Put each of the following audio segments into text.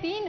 3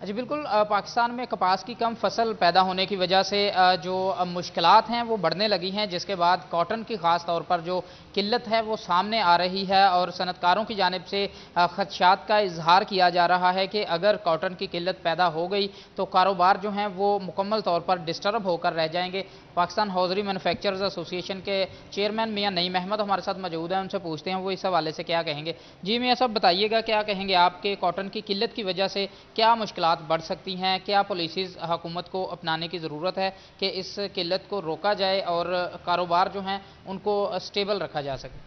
جی بالکل، پاکستان میں کپاس کی کم فصل پیدا ہونے کی وجہ سے جو مشکلات ہیں وہ بڑھنے لگی ہیں، جس کے بعد کاٹن کی خاص طور پر جو قلت ہے وہ سامنے آ رہی ہے، اور صنعتکاروں کی جانب سے خدشات کا اظہار کیا جا رہا ہے کہ اگر کاٹن کی قلت پیدا ہو گئی تو کاروبار جو ہیں وہ مکمل طور پر ڈسٹرب ہو کر رہ جائیں گے۔ پاکستان ہوزری مینوفیکچررز ایسوسی ایشن کے چیئرمین میاں نعیم احمد ہمارے ساتھ موجود ہیں، ان سے پوچھتے ہیں وہ اس حوالے سے کیا کہیں گے۔ جی میاں صاحب بتائیے گا، کیا کہیں گے آپ کے کاٹن کی قلت کی وجہ سے کیا مشکلات بڑھ سکتی ہیں؟ کیا پالیسیز حکومت کو اپنانے کی ضرورت ہے کہ اس قلت کو روکا جائے اور کاروبار جو ہیں ان کو اسٹیبل رکھا جا سکے؟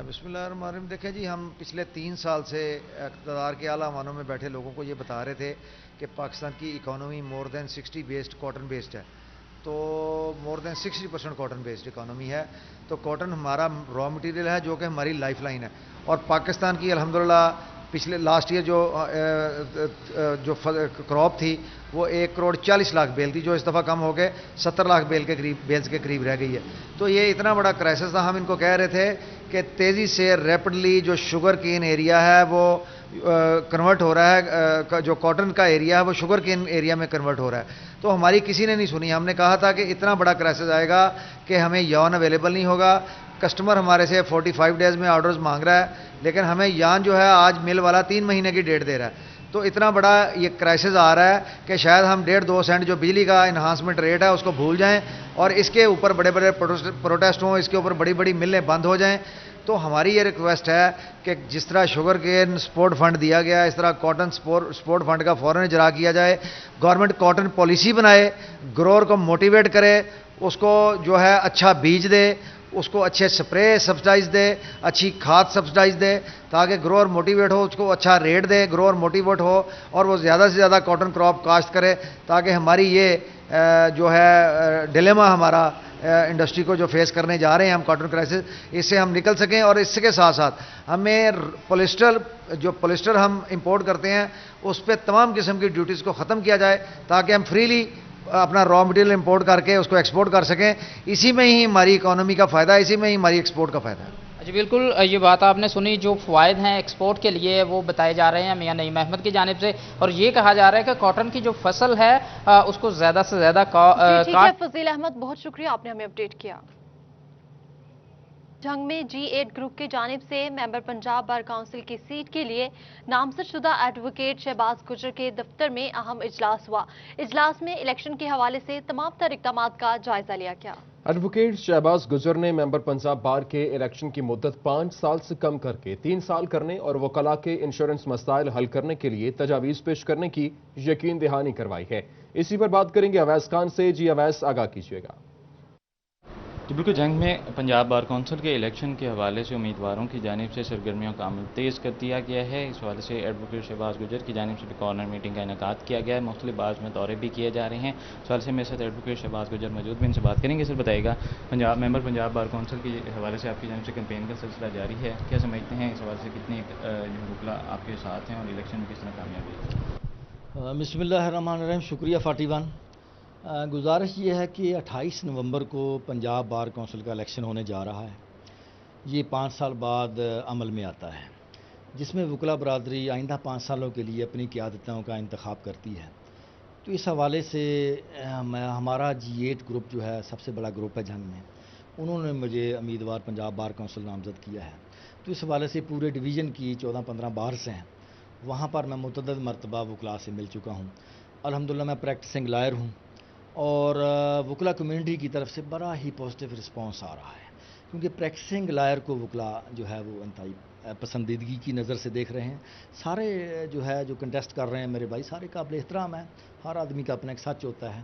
بسم اللہ الرحمن الرحیم۔ دیکھیں جی، ہم پچھلے 3 سال سے اقتدار کے اعلیٰ عنوانوں میں بیٹھے لوگوں کو یہ بتا رہے تھے کہ پاکستان کی اکانومی مور دین 60 بیسڈ کاٹن بیسڈ ہے، تو مور دین 60% کاٹن بیسڈ اکانومی ہے، تو کاٹن ہمارا را مٹیریل ہے جو کہ ہماری لائف لائن ہے، اور پاکستان کی الحمدللہ پچھلے لاسٹ ایئر جو کراپ تھی وہ 1,40,00,000 بیل تھی، جو اس دفعہ کم ہو کے 70 لاکھ بیلز کے قریب رہ گئی ہے۔ تو یہ اتنا بڑا کرائسس تھا، ہم ان کو کہہ رہے تھے کہ تیزی سے ریپڈلی جو شوگر کین ایریا ہے وہ کنورٹ ہو رہا ہے، جو کاٹن کا ایریا ہے وہ شوگر کین ایریا میں کنورٹ ہو رہا ہے، تو ہماری کسی نے نہیں سنی۔ ہم نے کہا تھا کہ اتنا بڑا کرائسس آئے گا کہ ہمیں یارن اویلیبل نہیں ہوگا، کسٹمر ہمارے سے 45 ڈیز میں آرڈرز مانگ رہا ہے، لیکن ہمیں یارن جو ہے آج مل والا 3 مہینے کی ڈیٹ دے رہا ہے، تو اتنا بڑا یہ کرائسس آ رہا ہے کہ شاید ہم 1.5-2 سینٹ جو بجلی کا انہانسمنٹ ریٹ ہے اس کو بھول جائیں، اور اس کے اوپر بڑے بڑے پروٹیسٹ ہوں، اس کے اوپر بڑی بڑی ملیں بند ہو جائیں۔ تو ہماری یہ ریکویسٹ ہے کہ جس طرح شوگر کین سپورٹ فنڈ دیا گیا ہے، اس طرح کاٹن سپورٹ فنڈ کا فوراً اجرا کیا جائے، گورنمنٹ کاٹن پالیسی بنائے، گروور کو موٹیویٹ کرے، اس کو جو ہے اچھا بیج دے، اس کو اچھے سپرے سبسڈائز دے، اچھی کھاد سبسڈائز دے، تاکہ گروور موٹیویٹ ہو، اس کو اچھا ریٹ دے، گروور موٹیویٹ ہو اور وہ زیادہ سے زیادہ کاٹن کراپ کاشت کرے، تاکہ ہماری یہ جو ہے ڈیلیما ہمارا انڈسٹری کو جو فیس کرنے جا رہے ہیں ہم کاٹن کرائسس، اس سے ہم نکل سکیں، اور اس کے ساتھ ساتھ ہمیں پولیسٹر ہم امپورٹ کرتے ہیں اس پہ تمام قسم کی ڈیوٹیز کو ختم کیا جائے، تاکہ ہم فریلی اپنا را مٹیریل امپورٹ کر کے اس کو ایکسپورٹ کر سکیں۔ اسی میں ہی ہماری اکانومی کا فائدہ ہے، اسی میں ہی ہماری ایکسپورٹ کا فائدہ ہے۔ جی بالکل، یہ بات آپ نے سنی، جو فوائد ہیں ایکسپورٹ کے لیے وہ بتائے جا رہے ہیں میاں نعیم احمد کی جانب سے، اور یہ کہا جا رہا ہے کہ کاٹن کی جو فصل ہے اس کو زیادہ سے زیادہ ٹھیک ہے فضیل احمد، بہت شکریہ، آپ نے ہمیں اپڈیٹ کیا۔ جنگ میں G8 گروپ کی جانب سے ممبر پنجاب بار کونسل کی سیٹ کے لیے نامزد شدہ ایڈوکیٹ شہباز گجر کے دفتر میں اہم اجلاس ہوا۔ اجلاس میں الیکشن کے حوالے سے تمام تر اقدامات کا جائزہ لیا گیا۔ ایڈوکیٹ شہباز گجر نے ممبر پنجاب بار کے الیکشن کی مدت 5 سال سے کم کر کے 3 سال کرنے اور وکلاء کے انشورنس مسائل حل کرنے کے لیے تجاویز پیش کرنے کی یقین دہانی کروائی ہے۔ اسی پر بات کریں گے اویس خان سے۔ جی اویس، آگاہ کیجیے گا۔ بالکل، جنگ میں پنجاب بار کونسل کے الیکشن کے حوالے سے امیدواروں کی جانب سے سرگرمیوں کا عمل تیز کر دیا گیا ہے۔ اس حوالے سے ایڈوکیٹ شہباز گجر کی جانب سے بھی کارنر میٹنگ کا انعقاد کیا گیا ہے، مختلف بعض میں دورے بھی کیے جا رہے ہیں۔ اس حوالے سے میرے ساتھ ایڈوکیٹ شہباز گجر موجود بھی، ان سے بات کریں گے۔ سر بتائیے گا، ممبر پنجاب بار کونسل کے حوالے سے آپ کی جانب سے کیمپین کا سلسلہ جاری ہے، کیا سمجھتے ہیں اس حوالے سے کتنے وکلاء آپ کے ساتھ ہیں اور الیکشن میں کس طرح کامیابی ہے؟ بسم اللہ الرحمن الرحیم، شکریہ 41۔ گزارش یہ ہے کہ 28 نومبر کو پنجاب بار کونسل کا الیکشن ہونے جا رہا ہے۔ یہ 5 سال بعد عمل میں آتا ہے، جس میں وکلا برادری آئندہ 5 سالوں کے لیے اپنی قیادتوں کا انتخاب کرتی ہے۔ تو اس حوالے سے ہمارا G8 گروپ جو ہے سب سے بڑا گروپ ہے جنگ میں، انہوں نے مجھے امیدوار پنجاب بار کونسل نامزد کیا ہے۔ تو اس حوالے سے پورے ڈویژن کی 14-15 بارس ہیں، وہاں پر میں متعدد مرتبہ وکلاء سے مل چکا ہوں۔ الحمدللہ میں پریکٹسنگ لائر ہوں، اور وکلا کمیونٹی کی طرف سے بڑا ہی پازیٹیو رسپانس آ رہا ہے، کیونکہ پریکٹسنگ لائر کو وکلا جو ہے وہ انتہائی پسندیدگی کی نظر سے دیکھ رہے ہیں۔ سارے جو کنٹیسٹ کر رہے ہیں میرے بھائی، سارے قابل احترام ہیں، ہر آدمی کا اپنا ایک سچ ہوتا ہے،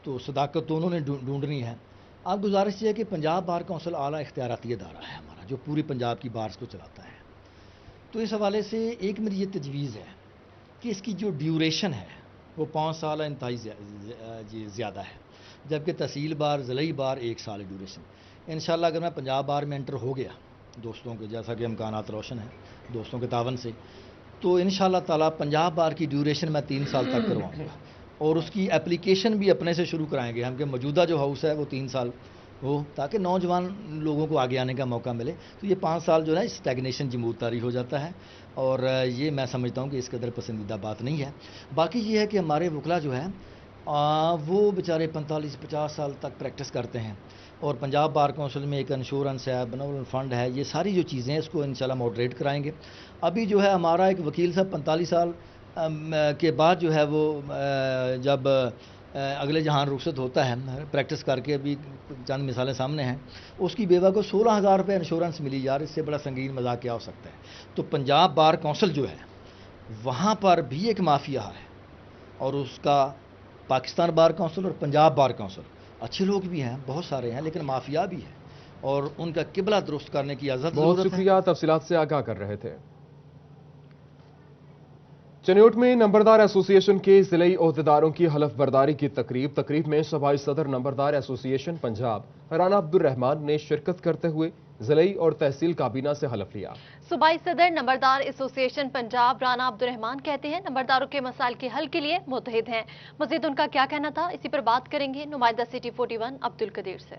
تو صداقت تو انہوں نے ڈھونڈنی ہے۔ اب گزارش یہ ہے کہ پنجاب بار کونسل اعلیٰ اختیاراتی ادارہ ہے ہمارا، جو پوری پنجاب کی بارس کو چلاتا ہے۔ تو اس حوالے سے ایک میری یہ تجویز ہے کہ اس کی جو ڈیوریشن ہے وہ 5 سال انتہائی زیادہ ہے، جبکہ تحصیل بار ضلعی بار 1 سال ڈیوریشن۔ انشاءاللہ اگر میں پنجاب بار میں انٹر ہو گیا، دوستوں کے جیسا کہ امکانات روشن ہیں دوستوں کے تعاون سے، تو انشاءاللہ تعالیٰ پنجاب بار کی ڈیوریشن میں 3 سال تک کرواؤں گا، اور اس کی اپلیکیشن بھی اپنے سے شروع کرائیں گے ہم، کہ موجودہ جو ہاؤس ہے وہ 3 سال وہ تاکہ نوجوان لوگوں کو آگے آنے کا موقع ملے. تو یہ 5 سال جو ہے اسٹیگنیشن جمود طاری ہو جاتا ہے اور یہ میں سمجھتا ہوں کہ اس قدر پسندیدہ بات نہیں ہے. باقی یہ ہے کہ ہمارے وکلا جو ہے وہ بیچارے 45-50 سال تک پریکٹس کرتے ہیں اور پنجاب بار کونسل میں ایک انشورنس ہے, بنول فنڈ ہے, یہ ساری جو چیزیں ہیں اس کو انشاءاللہ ماڈریٹ کرائیں گے. ابھی جو ہے ہمارا ایک وکیل صاحب 45 سال کے بعد جو ہے وہ جب اگلے جہان رخصت ہوتا ہے پریکٹس کر کے, ابھی چند مثالیں سامنے ہیں, اس کی بیوہ کو 16,000 روپے انشورنس ملی. یار اس سے بڑا سنگین مذاق کیا ہو سکتا ہے. تو پنجاب بار کونسل جو ہے وہاں پر بھی ایک مافیا ہے اور اس کا پاکستان بار کونسل اور پنجاب بار کونسل اچھے لوگ بھی ہیں, بہت سارے ہیں, لیکن مافیا بھی ہے اور ان کا قبلہ درست کرنے کی ضرورت ہے. بہت شکریہ, تفصیلات سے آگاہ کر رہے تھے. چنیوٹ میں نمبردار ایسوسی ایشن کے ضلعی عہدیداروں کی حلف برداری کی تقریب میں صوبائی صدر نمبردار ایسوسی ایشن پنجاب رانا عبدالرحمان نے شرکت کرتے ہوئے ضلعی اور تحصیل کابینہ سے حلف لیا. صوبائی صدر نمبردار ایسوسی ایشن پنجاب رانا عبدالرحمان کہتے ہیں نمبرداروں کے مسائل کے حل کے لیے متحد ہیں. مزید ان کا کیا کہنا تھا, اسی پر بات کریں گے نمائندہ سٹی 41 عبدالقدیر سے.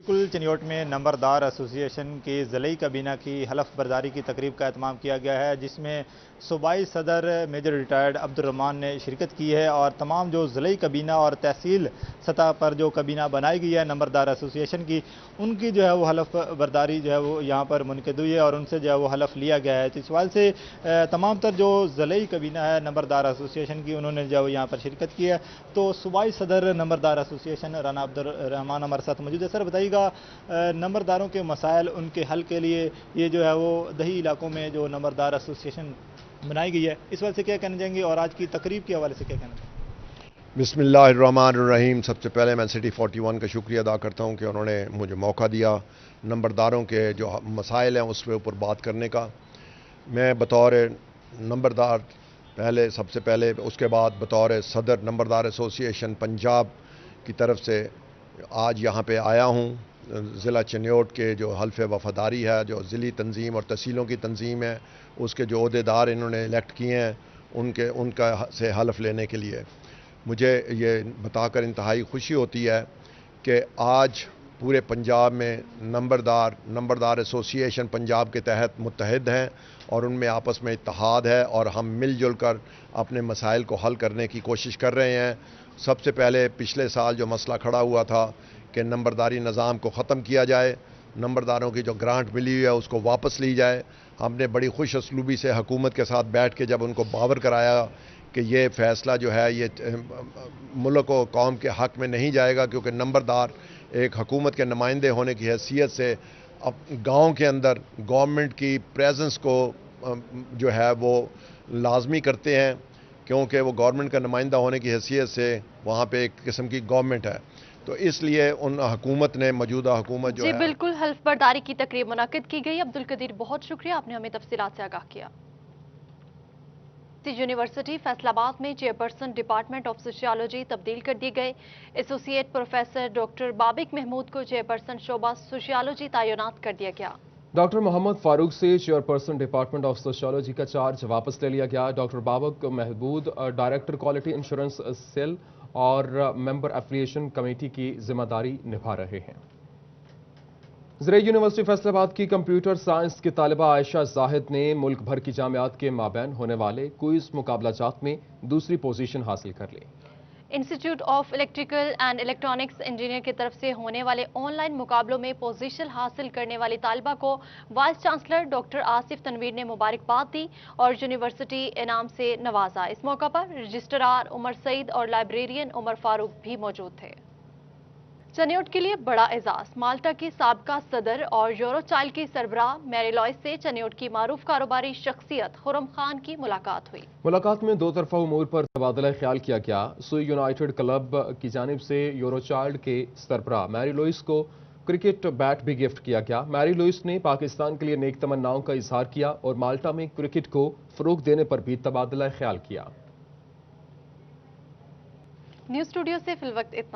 بالکل چنیوٹ میں نمبردار ایسوسی ایشن کی ضلعی کابینہ کی حلف برداری کی تقریب کا اہتمام کیا گیا ہے, جس میں صوبائی صدر میجر ریٹائرڈ عبدالرحمان نے شرکت کی ہے اور تمام جو ضلعی کابینہ اور تحصیل سطح پر جو کابینہ بنائی گئی ہے نمبردار ایسوسی ایشن کی, ان کی جو ہے وہ حلف برداری جو ہے وہ یہاں پر منعقد ہوئی ہے اور ان سے جو ہے وہ حلف لیا گیا ہے. اس حوالے سے تمام تر جو ضلعی کابینہ ہے نمبردار ایسوسی ایشن کی, انہوں نے جو ہے وہ یہاں پر شرکت کی ہے. تو صوبائی صدر نمبردار ایسوسی ایشن رانا عبدالرحمان ہمارے ساتھ موجود ہے. سر بتائیے گا نمبرداروں کے مسائل, ان کے حل کے لیے یہ جو ہے وہ دیہی علاقوں میں جو نمبردار ایسوسی ایشن بنائی گئی ہے, اس وجہ سے کیا کہنا چاہیں گے اور آج کی تقریب کے حوالے سے کیا کہنا چاہیں گے؟ بسم اللہ الرحمن الرحیم. سب سے پہلے میں سٹی 41 کا شکریہ ادا کرتا ہوں کہ انہوں نے مجھے موقع دیا نمبرداروں کے جو مسائل ہیں اس کے اوپر بات کرنے کا. میں بطور نمبردار سب سے پہلے اس کے بعد بطور صدر نمبردار ایسوسی ایشن پنجاب کی طرف سے آج یہاں پہ آیا ہوں. ضلع چنیوٹ کے جو حلف وفاداری ہے, جو ضلعی تنظیم اور تحصیلوں کی تنظیم ہے, اس کے جو عہدیدار انہوں نے الیکٹ کیے ہیں ان کا سے حلف لینے کے لیے مجھے یہ بتا کر انتہائی خوشی ہوتی ہے کہ آج پورے پنجاب میں نمبردار ایسوسی ایشن پنجاب کے تحت متحد ہیں اور ان میں آپس میں اتحاد ہے اور ہم مل جل کر اپنے مسائل کو حل کرنے کی کوشش کر رہے ہیں. سب سے پہلے پچھلے سال جو مسئلہ کھڑا ہوا تھا کہ نمبرداری نظام کو ختم کیا جائے, نمبرداروں کی جو گرانٹ ملی ہوئی ہے اس کو واپس لی جائے. ہم نے بڑی خوش اسلوبی سے حکومت کے ساتھ بیٹھ کے جب ان کو باور کرایا کہ یہ فیصلہ جو ہے یہ ملک و قوم کے حق میں نہیں جائے گا, کیونکہ نمبردار ایک حکومت کے نمائندے ہونے کی حیثیت سے گاؤں کے اندر گورنمنٹ کی پریزنس کو جو ہے وہ لازمی کرتے ہیں, کیونکہ وہ گورنمنٹ کا نمائندہ ہونے کی حیثیت سے وہاں پہ ایک قسم کی گورنمنٹ ہے. تو اس لیے ان حکومت نے موجودہ حکومت جو جی بالکل حلف برداری کی تقریب منعقد کی گئی. عبدالقدیر بہت شکریہ, آپ نے ہمیں تفصیلات سے آگاہ کیا. یونیورسٹی فیصل آباد میں چیئرپرسن ڈپارٹمنٹ آف سوشیالوجی تبدیل کر دیے گئے. Associate professor doctor Babak Mahmood کو چیئرپرسن شعبہ سوشیالوجی تعینات کر دیا گیا. ڈاکٹر محمد فاروق سے چیئرپرسن ڈپارٹمنٹ آف سوشیالوجی کا چارج واپس لے لیا گیا. Doctor Babak Mahmood director quality assurance cell اور ممبر ایفیلیشن کمیٹی کی ذمہ داری نبھا رہے ہیں. زرعی یونیورسٹی فیصل آباد کی کمپیوٹر سائنس کی طالبہ عائشہ زاہد نے ملک بھر کی جامعات کے مابین ہونے والے کوئز مقابلہ جات میں دوسری پوزیشن حاصل کر لی. Institute of electrical and electronics engineer کی طرف سے ہونے والے آن لائن مقابلوں میں پوزیشن حاصل کرنے والی طالبہ کو vice chancellor doctor Asif Tanveer نے مبارکباد دی اور یونیورسٹی انعام سے نوازا. اس موقع پر رجسٹرار عمر سعید اور لائبریرین عمر فاروق بھی موجود تھے. چنیوٹ کے لیے بڑا اعزاز. مالٹا کی سابقہ صدر اور یورو چائلڈ کی سربراہ میری لوئس سے چنیوٹ کی معروف کاروباری شخصیت خرم خان کی ملاقات ہوئی. ملاقات میں دو طرفہ امور پر تبادلہ خیال کیا گیا. سوئی یونائیٹڈ کلب کی جانب سے یورو چائلڈ کے سربراہ میری لوئس کو کرکٹ بیٹ بھی گفٹ کیا گیا. میری لوئس نے پاکستان کے لیے نیک تمناؤں کا اظہار کیا اور مالٹا میں کرکٹ کو فروغ دینے پر بھی تبادلہ خیال کیا. نیوز اسٹوڈیو سے فی الوقت اتنا.